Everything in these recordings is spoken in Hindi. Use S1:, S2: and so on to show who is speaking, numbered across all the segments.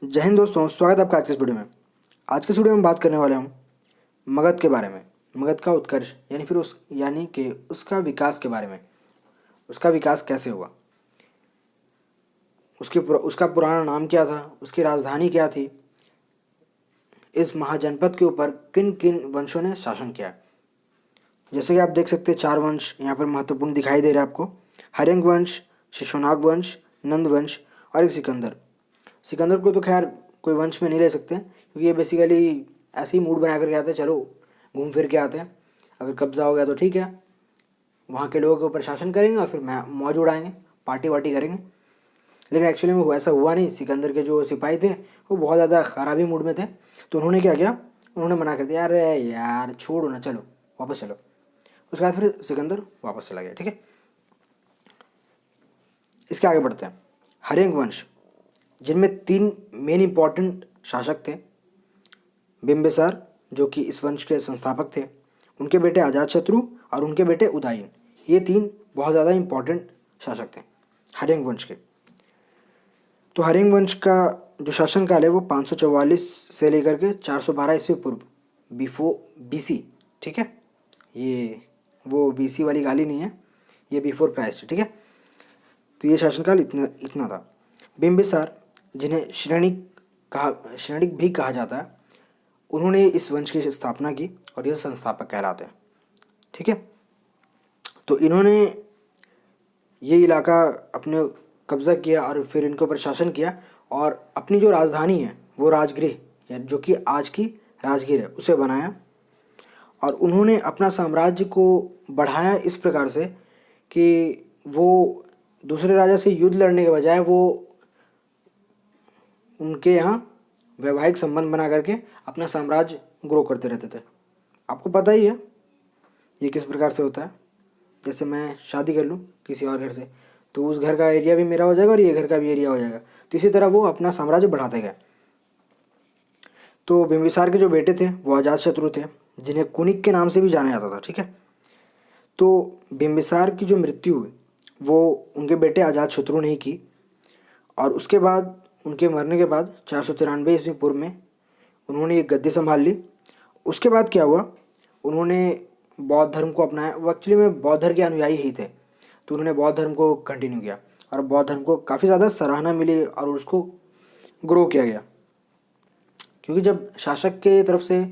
S1: जय हिंद दोस्तों, स्वागत है आपका आज के इस वीडियो में। आज के इस वीडियो में बात करने वाले हम मगध के बारे में। मगध का उत्कर्ष यानी कि उसका विकास के बारे में। उसका विकास कैसे हुआ, उसका पुराना नाम क्या था, उसकी राजधानी क्या थी, इस महाजनपद के ऊपर किन किन वंशों ने शासन किया। जैसे कि आप देख सकते हैं, 4 वंश यहाँ पर महत्वपूर्ण दिखाई दे रहे हैं आपको। हर्यंक वंश, शिशुनाग वंश, नंद वंश और एक सिकंदर। सिकंदर को तो खैर कोई वंश में नहीं ले सकते, क्योंकि ये बेसिकली ऐसे ही मूड बना करके आते हैं, चलो घूम फिर के आते हैं। अगर कब्जा हो गया तो ठीक है, वहाँ के लोगों के ऊपर शासन करेंगे और फिर मौज उड़ाएंगे, पार्टी वार्टी करेंगे। लेकिन एक्चुअली में वो ऐसा हुआ नहीं। सिकंदर के जो सिपाही थे वो बहुत ज़्यादा ख़राबी मूड में थे, तो उन्होंने क्या किया, उन्होंने मना कर दिया, अरे यार छोड़ो ना, चलो वापस चलो। उसके बाद फिर सिकंदर वापस चला गया। ठीक है, इसके आगे बढ़ते हैं। हर्यंक वंश, जिनमें 3 मेन इंपॉर्टेंट शासक थे। बिम्बिसार, जो कि इस वंश के संस्थापक थे, उनके बेटे अजातशत्रु और उनके बेटे उदयन। ये 3 बहुत ज़्यादा इंपॉर्टेंट शासक थे हर्यंक वंश के। तो हर्यंक वंश का जो शासनकाल है वो 544 से लेकर के 412 ईस्वी पूर्व, BC। ठीक है, ये वो BC वाली गाली नहीं है, ये बिफोर क्राइस्ट है। ठीक है, तो ये शासनकाल इतना इतना था। बिम्बिसार, जिन्हें श्रेणिक भी कहा जाता है, उन्होंने इस वंश की स्थापना की और ये संस्थापक कहलाते हैं। ठीक है, तो इन्होंने ये इलाका अपने कब्जा किया और फिर इनके ऊपर शासन किया, और अपनी जो राजधानी है वो राजगृह, या जो कि आज की राजगीर है, उसे बनाया। और उन्होंने अपना साम्राज्य को बढ़ाया इस प्रकार से कि वो दूसरे राजा से युद्ध लड़ने के बजाय वो उनके यहाँ वैवाहिक संबंध बना करके अपना साम्राज्य ग्रो करते रहते थे। आपको पता ही है ये किस प्रकार से होता है। जैसे मैं शादी कर लूँ किसी और घर से, तो उस घर का एरिया भी मेरा हो जाएगा और ये घर का भी एरिया हो जाएगा, तो इसी तरह वो अपना साम्राज्य बढ़ाते गए। तो बिम्बिसार के जो बेटे थे वो अजातशत्रु थे, जिन्हें कुनिक के नाम से भी जाना जाता था। ठीक है, तो बिम्बिसार की जो मृत्यु हुई वो उनके बेटे अजातशत्रु ने ही की, और उसके बाद उनके मरने के बाद 493 ईस्वी पूर्व में उन्होंने ये गद्दी संभाल ली। उसके बाद क्या हुआ, उन्होंने बौद्ध धर्म को अपनाया। वो एक्चुअली में बौद्ध धर्म के अनुयायी ही थे, तो उन्होंने बौद्ध धर्म को कंटिन्यू किया और बौद्ध धर्म को काफ़ी ज़्यादा सराहना मिली और उसको ग्रो किया गया। क्योंकि जब शासक के तरफ से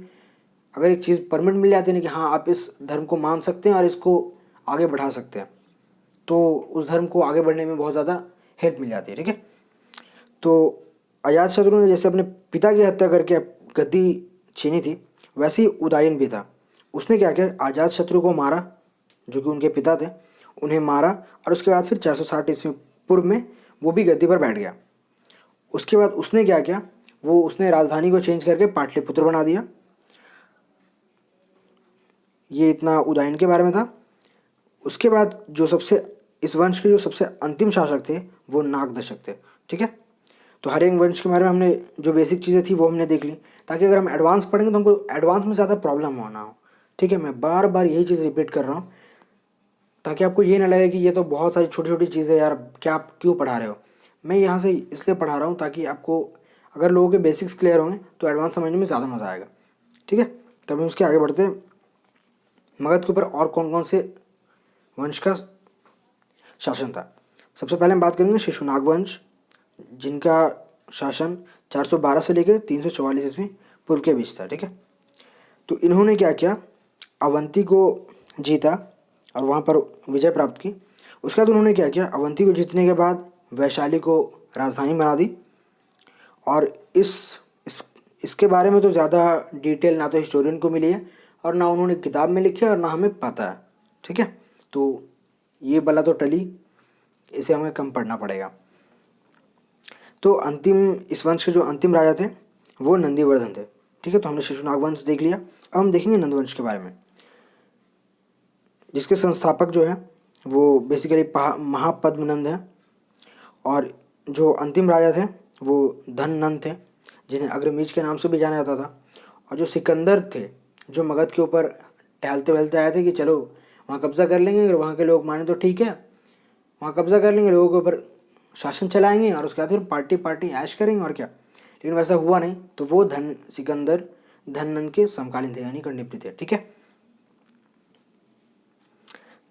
S1: अगर एक चीज़ परमिट मिल जाती है ना कि हाँ आप इस धर्म को मान सकते हैं और इसको आगे बढ़ा सकते हैं, तो उस धर्म को आगे बढ़ने में बहुत ज़्यादा हेल्प मिल जाती है। ठीक है, तो अजातशत्रु ने जैसे अपने पिता की हत्या करके गद्दी छीनी थी, वैसे ही उदयन भी था। उसने क्या किया, अजातशत्रु को मारा, जो कि उनके पिता थे, उन्हें मारा, और उसके बाद फिर 460 ईस्वी पूर्व में वो भी गद्दी पर बैठ गया। उसके बाद उसने क्या किया, उसने राजधानी को चेंज करके पाटलिपुत्र बना दिया। ये इतना उदयन के बारे में था। उसके बाद जो सबसे इस वंश के जो सबसे अंतिम शासक थे वो नागदशक थे। ठीक है, तो हर्यंक वंश के बारे में हमने जो बेसिक चीज़ें थी वो हमने देख ली, ताकि अगर हम एडवांस पढ़ेंगे तो हमको एडवांस में ज़्यादा प्रॉब्लम होना हो। ठीक है, मैं बार बार यही चीज़ रिपीट कर रहा हूँ, ताकि आपको ये ना लगे कि ये तो बहुत सारी छोटी छोटी चीज़ें यार, क्या आप क्यों पढ़ा रहे हो। मैं यहाँ से इसलिए पढ़ा रहा हूँ ताकि आपको, अगर लोगों के बेसिक्स क्लियर होंगे तो एडवांस समझने में ज़्यादा मज़ा आएगा। ठीक है, तब हम उसके आगे बढ़ते हैं। मगध के ऊपर और कौन कौन से वंश का शासन था। सबसे पहले हम बात करेंगे शिशुनाग वंश, जिनका शासन 412 से लेकर 344 ईस्वी पूर्व के बीच था। ठीक है, तो इन्होंने क्या किया, अवंती को जीता और वहाँ पर विजय प्राप्त की। उसके बाद उन्होंने क्या किया, अवंती को जीतने के बाद वैशाली को राजधानी बना दी। और इसके बारे में तो ज़्यादा डिटेल ना तो हिस्टोरियन को मिली है और ना उन्होंने किताब में लिखी है और ना हमें पता है। ठीक है, तो ये बला तो टली, इसे हमें कम पढ़ना पड़ेगा। तो इस वंश के जो अंतिम राजा थे वो नंदीवर्धन थे। ठीक है, तो हमने शिशुनाग वंश देख लिया। अब हम देखेंगे नंदवंश के बारे में, जिसके संस्थापक जो हैं वो बेसिकली महापद्मनंद हैं, और जो अंतिम राजा थे वो धननंद थे, जिन्हें अग्रमीज के नाम से भी जाना जाता था। और जो सिकंदर थे, जो मगध के ऊपर टहलते वहलते आए थे कि चलो वहाँ कब्जा कर लेंगे, अगर वहाँ के लोग माने तो ठीक है, वहाँ कब्जा कर लेंगे, लोगों के ऊपर शासन चलाएंगे और उसके बाद फिर पार्टी ऐश करेंगे और क्या। लेकिन वैसा हुआ नहीं, तो वो सिकंदर धननंद के समकालीन थे, यानी कंटेम्पररी थे। ठीक है,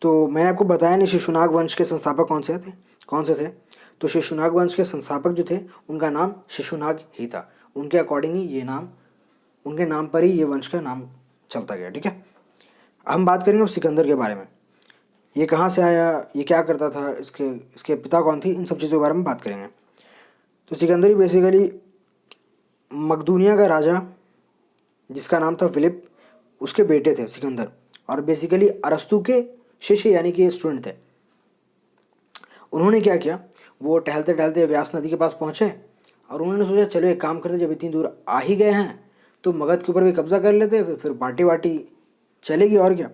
S1: तो मैंने आपको बताया नहीं शिशुनाग वंश के संस्थापक कौन से थे। तो शिशुनाग वंश के संस्थापक जो थे उनका नाम शिशुनाग ही था। उनके अकॉर्डिंग ही ये नाम, उनके नाम पर ही ये वंश का नाम चलता गया। ठीक है, हम बात करेंगे अब सिकंदर के बारे में। ये कहाँ से आया, ये क्या करता था, इसके पिता कौन थी, इन सब चीज़ों के बारे में बात करेंगे। तो सिकंदर ही बेसिकली मकदूनिया का राजा जिसका नाम था फिलिप, उसके बेटे थे सिकंदर, और बेसिकली अरस्तु के शिष्य यानी कि स्टूडेंट थे। उन्होंने क्या किया, वो टहलते टहलते व्यास नदी के पास पहुँचे और उन्होंने सोचा चलो एक काम करते, जब इतनी दूर आ ही गए हैं तो मगध के ऊपर भी कब्जा कर लेते, फिर पार्टी वार्टी चलेगी और क्या।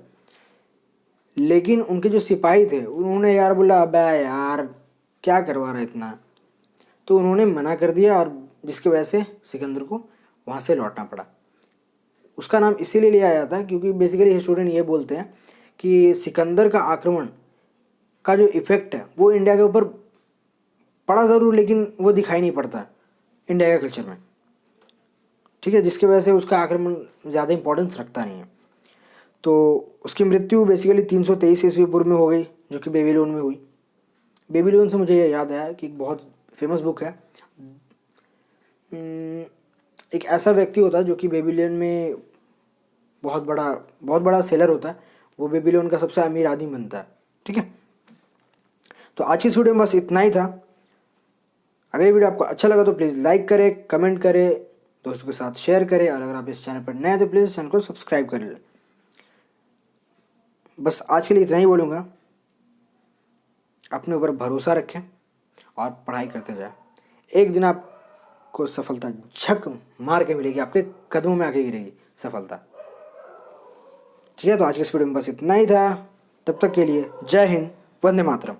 S1: लेकिन उनके जो सिपाही थे उन्होंने यार बोला अबे यार क्या करवा रहे इतना, तो उन्होंने मना कर दिया, और जिसकी वजह से सिकंदर को वहाँ से लौटना पड़ा। उसका नाम इसीलिए लिया जाता है क्योंकि बेसिकली हिस्टोरियन ये बोलते हैं कि सिकंदर का आक्रमण का जो इफेक्ट है वो इंडिया के ऊपर पड़ा ज़रूर, लेकिन वो दिखाई नहीं पड़ता इंडिया के कल्चर में। ठीक है, जिसकी वजह से उसका आक्रमण ज़्यादा इंपॉर्टेंस रखता नहीं है। तो उसकी मृत्यु बेसिकली 323 ईस्वी पूर्व में हो गई, जो कि बेबीलोन में हुई। बेबीलोन से मुझे याद आया कि एक बहुत फेमस बुक है, एक ऐसा व्यक्ति होता है जो कि बेबीलोन में बहुत बड़ा सेलर होता है, वो बेबीलोन का सबसे अमीर आदमी बनता है। ठीक है, तो आज की इस वीडियो में बस इतना ही था। अगर ये वीडियो आपको अच्छा लगा तो प्लीज़ लाइक करें, कमेंट करें, दोस्तों के साथ शेयर करें, और अगर आप इस चैनल पर नए हैं तो प्लीज़ चैनल को सब्सक्राइब कर लें। बस आज के लिए इतना ही बोलूँगा, अपने ऊपर भरोसा रखें और पढ़ाई करते जाएं। एक दिन आपको सफलता झक मार के मिलेगी, आपके कदमों में आके गिरेगी सफलता। ठीक है, तो आज के इस वीडियो में बस इतना ही था। तब तक के लिए जय हिंद, वंदे मातरम।